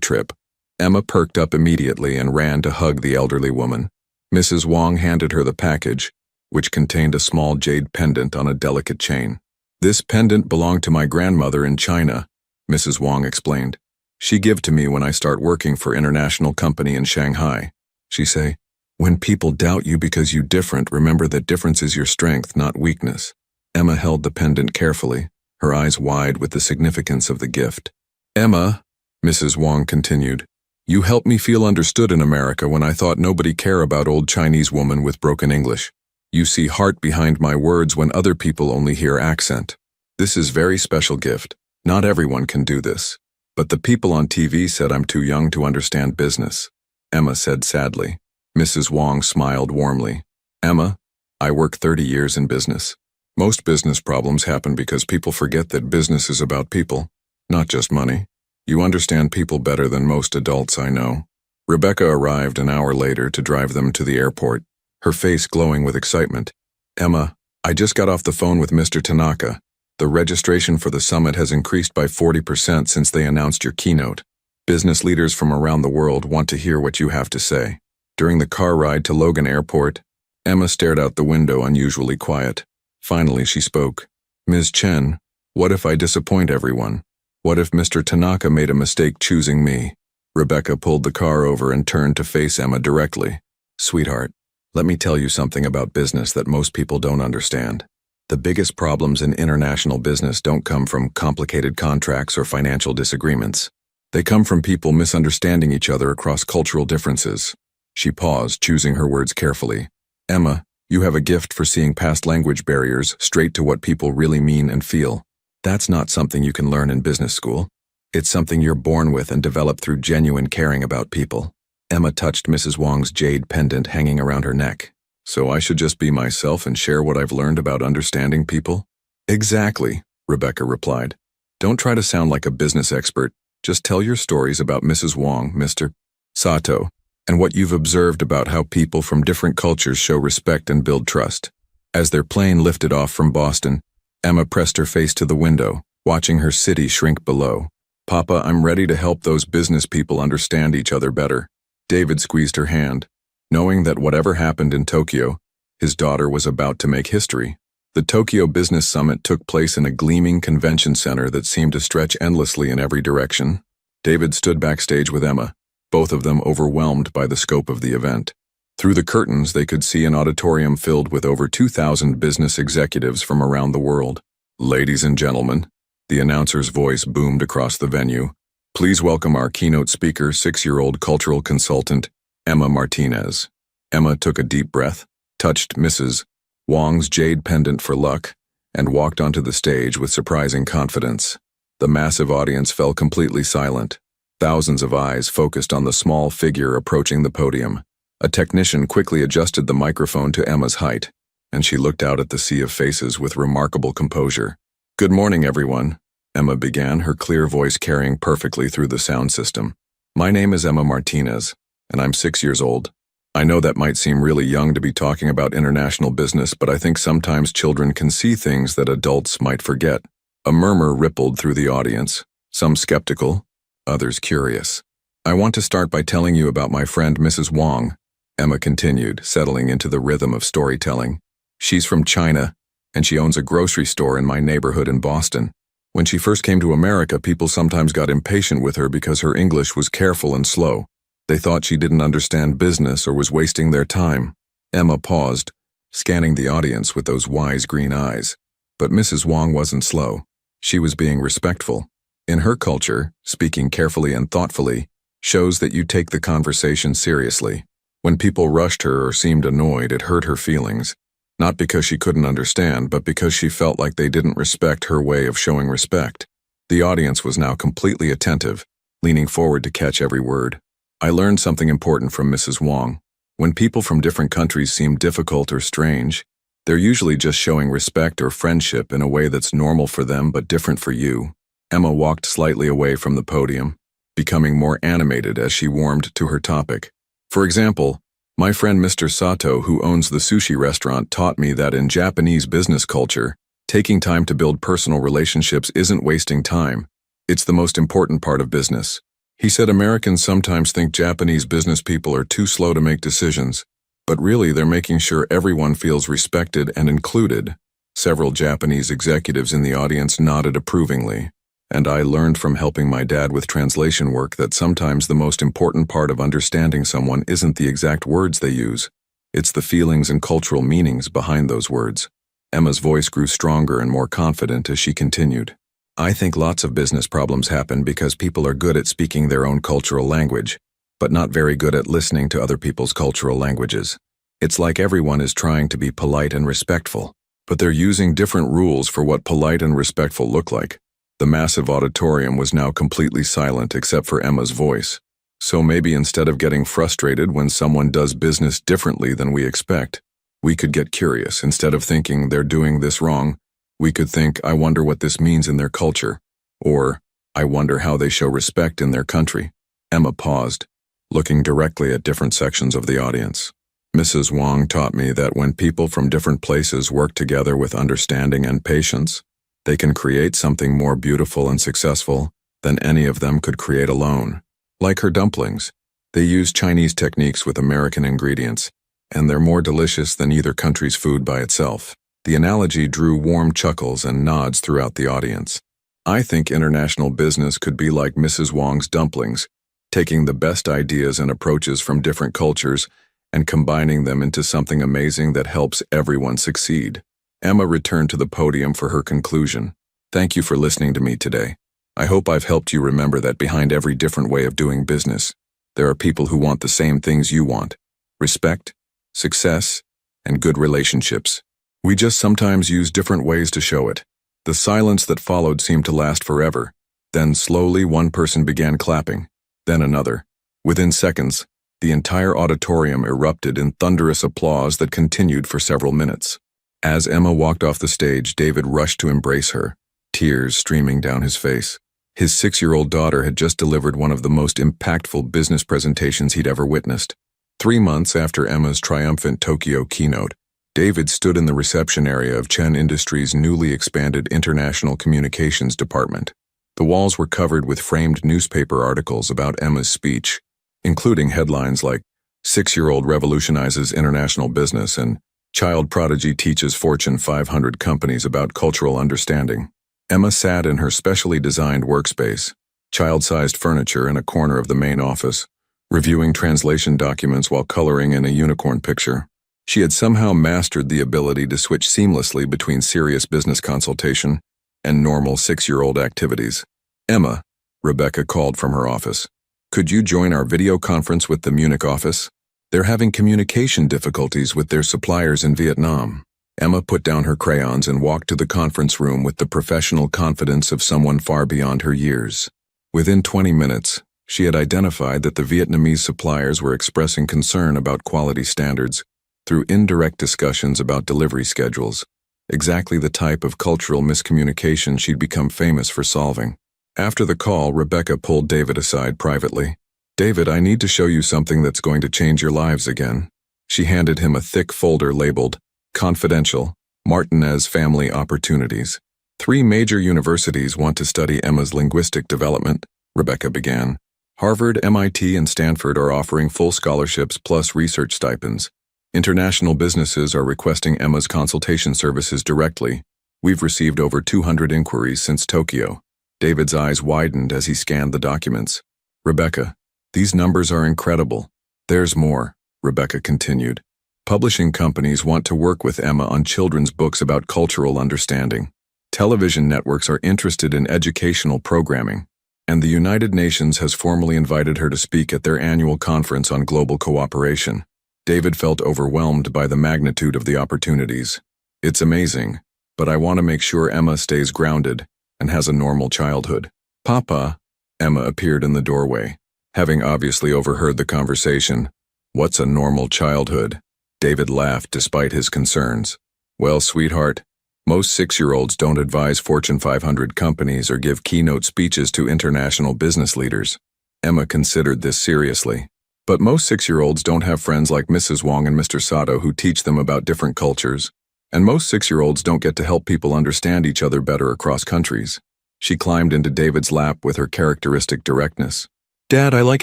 trip." Emma perked up immediately and ran to hug the elderly woman. Mrs. Wong handed her the package, which contained a small jade pendant on a delicate chain. "This pendant belonged to my grandmother in China," Mrs. Wong explained. "She give to me when I start working for international company in Shanghai." She say, "When people doubt you because you different, remember that difference is your strength, not weakness." Emma held the pendant carefully, her eyes wide with the significance of the gift. "Emma," Mrs. Wong continued, "you helped me feel understood in America when I thought nobody care about old Chinese woman with broken English. You see heart behind my words when other people only hear accent. This is very special gift. Not everyone can do this. But the people on TV said I'm too young to understand business," Emma said sadly. Mrs. Wong smiled warmly. "Emma, I work 30 years in business. Most business problems happen because people forget that business is about people, not just money. You understand people better than most adults I know." Rebecca arrived an hour later to drive them to the airport, her face glowing with excitement. "Emma, I just got off the phone with Mr. Tanaka. The registration for the summit has increased by 40% since they announced your keynote. Business leaders from around the world want to hear what you have to say." During the car ride to Logan Airport, Emma stared out the window unusually quiet. Finally, she spoke. "Ms. Chen, what if I disappoint everyone? What if Mr. Tanaka made a mistake choosing me?" Rebecca pulled the car over and turned to face Emma directly. "Sweetheart, let me tell you something about business that most people don't understand. The biggest problems in international business don't come from complicated contracts or financial disagreements. They come from people misunderstanding each other across cultural differences." She paused, choosing her words carefully. "Emma, you have a gift for seeing past language barriers straight to what people really mean and feel. That's not something you can learn in business school. It's something you're born with and develop through genuine caring about people." Emma touched Mrs. Wong's jade pendant hanging around her neck. "So I should just be myself and share what I've learned about understanding people?" "Exactly," Rebecca replied. "Don't try to sound like a business expert. Just tell your stories about Mrs. Wong, Mr. Sato, and what you've observed about how people from different cultures show respect and build trust." As their plane lifted off from Boston, Emma pressed her face to the window, watching her city shrink below. "Papa, I'm ready to help those business people understand each other better." David squeezed her hand, knowing that whatever happened in Tokyo, his daughter was about to make history. The Tokyo Business Summit took place in a gleaming convention center that seemed to stretch endlessly in every direction. David stood backstage with Emma, both of them overwhelmed by the scope of the event. Through the curtains, they could see an auditorium filled with over 2,000 business executives from around the world. "Ladies and gentlemen," the announcer's voice boomed across the venue, "please welcome our keynote speaker, 6-year-old cultural consultant, Emma Martinez." Emma took a deep breath, touched Mrs. Wong's jade pendant for luck, and walked onto the stage with surprising confidence. The massive audience fell completely silent. Thousands of eyes focused on the small figure approaching the podium. A technician quickly adjusted the microphone to Emma's height, and she looked out at the sea of faces with remarkable composure. "Good morning, everyone," Emma began, her clear voice carrying perfectly through the sound system. "My name is Emma Martinez, and I'm 6 years old. I know that might seem really young to be talking about international business, but I think sometimes children can see things that adults might forget." A murmur rippled through the audience, some skeptical, others curious. "I want to start by telling you about my friend Mrs. Wong," Emma continued, settling into the rhythm of storytelling. "She's from China, and she owns a grocery store in my neighborhood in Boston. When she first came to America, people sometimes got impatient with her because her English was careful and slow. They thought she didn't understand business or was wasting their time." Emma paused, scanning the audience with those wise green eyes. But Mrs. Wong wasn't slow. She was being respectful. In her culture, speaking carefully and thoughtfully shows that you take the conversation seriously. When people rushed her or seemed annoyed, it hurt her feelings. Not because she couldn't understand, but because she felt like they didn't respect her way of showing respect. The audience was now completely attentive, leaning forward to catch every word. "I learned something important from Mrs. Wong. When people from different countries seem difficult or strange, they're usually just showing respect or friendship in a way that's normal for them but different for you. Emma walked slightly away from the podium, becoming more animated as she warmed to her topic. For example, my friend Mr. Sato, who owns the sushi restaurant, taught me that in Japanese business culture, taking time to build personal relationships isn't wasting time. It's the most important part of business. He said Americans sometimes think Japanese business people are too slow to make decisions, but really they're making sure everyone feels respected and included. Several Japanese executives in the audience nodded approvingly, and I learned from helping my dad with translation work that sometimes the most important part of understanding someone isn't the exact words they use. It's the feelings and cultural meanings behind those words. Emma's voice grew stronger and more confident as she continued. I think lots of business problems happen because people are good at speaking their own cultural language, but not very good at listening to other people's cultural languages. It's like everyone is trying to be polite and respectful, but they're using different rules for what polite and respectful look like. The massive auditorium was now completely silent except for Emma's voice. So maybe instead of getting frustrated when someone does business differently than we expect, we could get curious. Instead of thinking they're doing this wrong, we could think, I wonder what this means in their culture, or I wonder how they show respect in their country. Emma paused, looking directly at different sections of the audience. Mrs. Wong taught me that when people from different places work together with understanding and patience, they can create something more beautiful and successful than any of them could create alone. Like her dumplings, they use Chinese techniques with American ingredients, and they're more delicious than either country's food by itself. The analogy drew warm chuckles and nods throughout the audience. I think international business could be like Mrs. Wong's dumplings, taking the best ideas and approaches from different cultures and combining them into something amazing that helps everyone succeed. Emma returned to the podium for her conclusion. Thank you for listening to me today. I hope I've helped you remember that behind every different way of doing business, there are people who want the same things you want: respect, success, and good relationships. We just sometimes use different ways to show it. The silence that followed seemed to last forever. Then slowly one person began clapping, then another. Within seconds, the entire auditorium erupted in thunderous applause that continued for several minutes. As Emma walked off the stage, David rushed to embrace her, tears streaming down his face. His 6-year-old daughter had just delivered one of the most impactful business presentations he'd ever witnessed. 3 months after Emma's triumphant Tokyo keynote, David stood in the reception area of Chen Industries' newly expanded International Communications Department. The walls were covered with framed newspaper articles about Emma's speech, including headlines like "6-year-old revolutionizes international business" and "Child prodigy teaches Fortune 500 companies about cultural understanding." Emma sat in her specially designed workspace, child-sized furniture in a corner of the main office, reviewing translation documents while coloring in a unicorn picture. She had somehow mastered the ability to switch seamlessly between serious business consultation and normal 6-year-old activities. "Emma," Rebecca called from her office, "could you join our video conference with the Munich office? They're having communication difficulties with their suppliers in Vietnam." Emma put down her crayons and walked to the conference room with the professional confidence of someone far beyond her years. Within 20 minutes, she had identified that the Vietnamese suppliers were expressing concern about quality standards through indirect discussions about delivery schedules, exactly the type of cultural miscommunication she'd become famous for solving. After the call, Rebecca pulled David aside privately. "David, I need to show you something that's going to change your lives again." She handed him a thick folder labeled "Confidential, Martinez Family Opportunities." 3 major universities want to study Emma's linguistic development," Rebecca began. "Harvard, MIT, and Stanford are offering full scholarships plus research stipends. International businesses are requesting Emma's consultation services directly. We've received over 200 inquiries since Tokyo." David's eyes widened as he scanned the documents. "Rebecca, these numbers are incredible." "There's more," Rebecca continued. "Publishing companies want to work with Emma on children's books about cultural understanding. Television networks are interested in educational programming, and the United Nations has formally invited her to speak at their annual conference on global cooperation." David felt overwhelmed by the magnitude of the opportunities. "It's amazing, but I want to make sure Emma stays grounded and has a normal childhood." "Papa," Emma appeared in the doorway, having obviously overheard the conversation. "What's a normal childhood?" David laughed despite his concerns. "Well, sweetheart, Most 6-year-olds don't advise Fortune 500 companies or give keynote speeches to international business leaders. Emma considered this seriously. But most 6-year-olds don't have friends like Mrs. Wong and Mr. Sato who teach them about different cultures. And most 6-year-olds don't get to help people understand each other better across countries. She climbed into David's lap with her characteristic directness. Dad, I like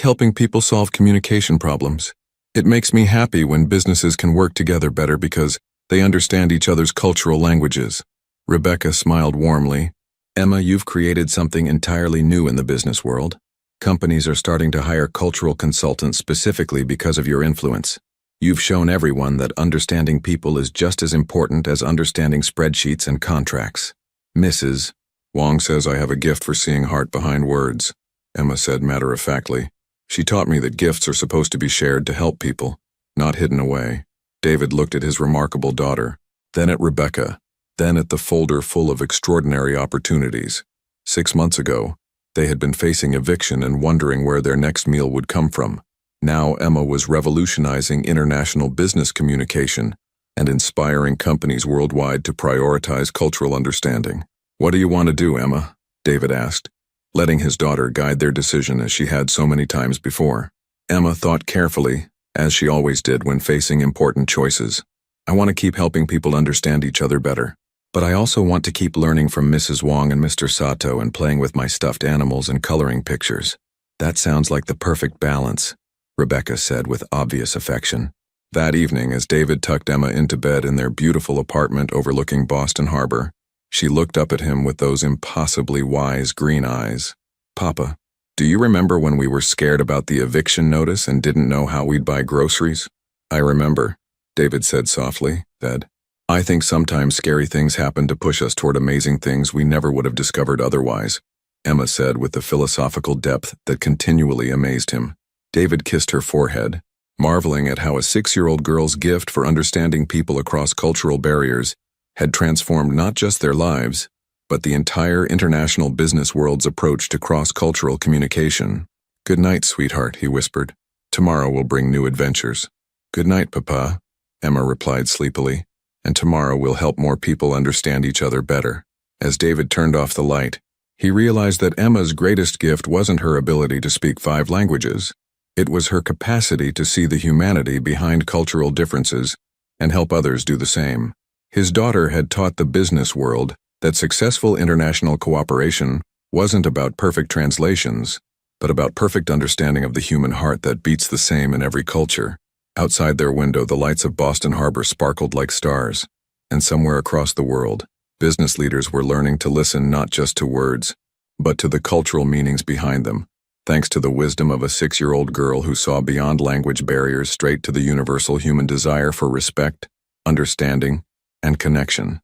helping people solve communication problems. It makes me happy when businesses can work together better because they understand each other's cultural languages. Rebecca smiled warmly. Emma, you've created something entirely new in the business world. Companies are starting to hire cultural consultants specifically because of your influence. You've shown everyone that understanding people is just as important as understanding spreadsheets and contracts. Mrs. Wong says I have a gift for seeing heart behind words, Emma said matter-of-factly. She taught me that gifts are supposed to be shared to help people, not hidden away. David looked at his remarkable daughter, then at Rebecca, then at the folder full of extraordinary opportunities. 6 months ago, they had been facing eviction and wondering where their next meal would come from. Now Emma was revolutionizing international business communication and inspiring companies worldwide to prioritize cultural understanding. What do you want to do, Emma? David asked, letting his daughter guide their decision as she had so many times before. Emma thought carefully, as she always did when facing important choices. I want to keep helping people understand each other better. But I also want to keep learning from Mrs. Wong and Mr. Sato and playing with my stuffed animals and coloring pictures. That sounds like the perfect balance, Rebecca said with obvious affection. That evening, as David tucked Emma into bed in their beautiful apartment overlooking Boston Harbor, she looked up at him with those impossibly wise green eyes. Papa, do you remember when we were scared about the eviction notice and didn't know how we'd buy groceries? I remember, David said softly. Dad, I think sometimes scary things happen to push us toward amazing things we never would have discovered otherwise, Emma said with the philosophical depth that continually amazed him. David kissed her forehead, marveling at how a 6-year-old girl's gift for understanding people across cultural barriers had transformed not just their lives, but the entire international business world's approach to cross-cultural communication. Good night, sweetheart, he whispered. Tomorrow will bring new adventures. Good night, Papa, Emma replied sleepily, and tomorrow we'll help more people understand each other better. As David turned off the light, he realized that Emma's greatest gift wasn't her ability to speak 5 languages. It was her capacity to see the humanity behind cultural differences and help others do the same. His daughter had taught the business world that successful international cooperation wasn't about perfect translations, but about perfect understanding of the human heart that beats the same in every culture. Outside their window, the lights of Boston Harbor sparkled like stars, and somewhere across the world, business leaders were learning to listen not just to words, but to the cultural meanings behind them, thanks to the wisdom of a 6-year-old girl who saw beyond language barriers straight to the universal human desire for respect, understanding, and connection.